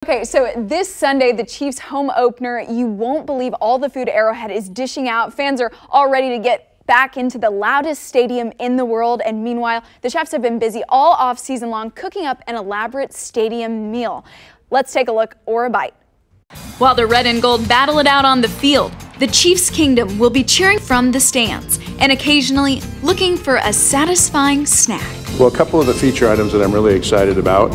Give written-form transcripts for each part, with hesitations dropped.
Okay, so this Sunday, the Chiefs' home opener, you won't believe all the food Arrowhead is dishing out. Fans are all ready to get back into the loudest stadium in the world, and meanwhile, the chefs have been busy all off-season long cooking up an elaborate stadium meal. Let's take a look or a bite. While the red and gold battle it out on the field, the Chiefs' kingdom will be cheering from the stands and occasionally looking for a satisfying snack. Well, a couple of the feature items that I'm really excited about.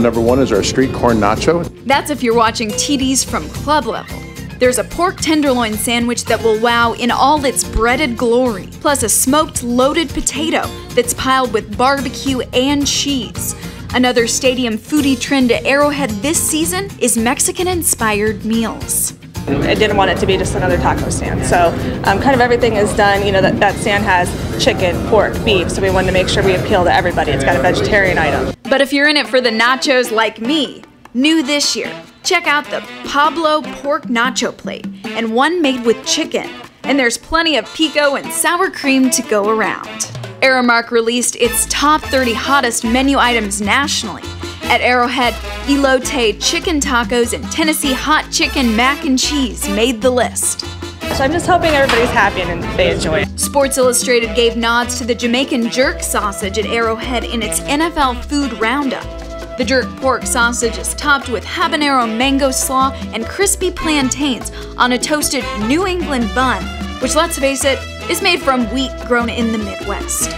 Number one is our street corn nacho. That's if you're watching TDs from club level. There's a pork tenderloin sandwich that will wow in all its breaded glory, plus a smoked loaded potato that's piled with barbecue and cheese. Another stadium foodie trend at Arrowhead this season is Mexican-inspired meals. I didn't want it to be just another taco stand, so kind of everything is done. You know, that stand has chicken, pork, beef, so we wanted to make sure we appeal to everybody. It's got a vegetarian item. But if you're in it for the nachos like me, new this year, check out the Pablo pork nacho plate and one made with chicken. And there's plenty of pico and sour cream to go around. Aramark released its top 30 hottest menu items nationally. At Arrowhead, elote chicken tacos and Tennessee hot chicken mac and cheese made the list. So I'm just hoping everybody's happy and they enjoy it. Sports Illustrated gave nods to the Jamaican jerk sausage at Arrowhead in its NFL Food Roundup. The jerk pork sausage is topped with habanero mango slaw and crispy plantains on a toasted New England bun, which, let's face it, is made from wheat grown in the Midwest.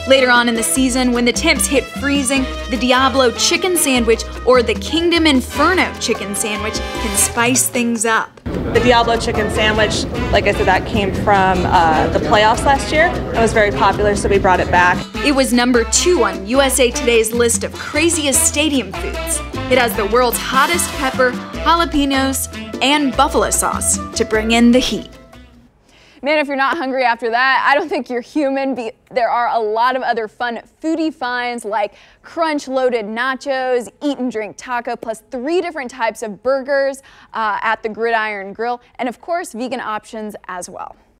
Later on in the season, when the temps hit freezing, the Diablo chicken sandwich or the Kingdom Inferno chicken sandwich can spice things up. The Diablo chicken sandwich, like I said, that came from the playoffs last year. It was very popular, so we brought it back. It was number 2 on USA Today's list of craziest stadium foods. It has the world's hottest pepper, jalapenos, and buffalo sauce to bring in the heat. Man, if you're not hungry after that, I don't think you're human. There are a lot of other fun foodie finds like crunch-loaded nachos, eat and drink taco, plus 3 different types of burgers at the Gridiron Grill, and of course, vegan options as well.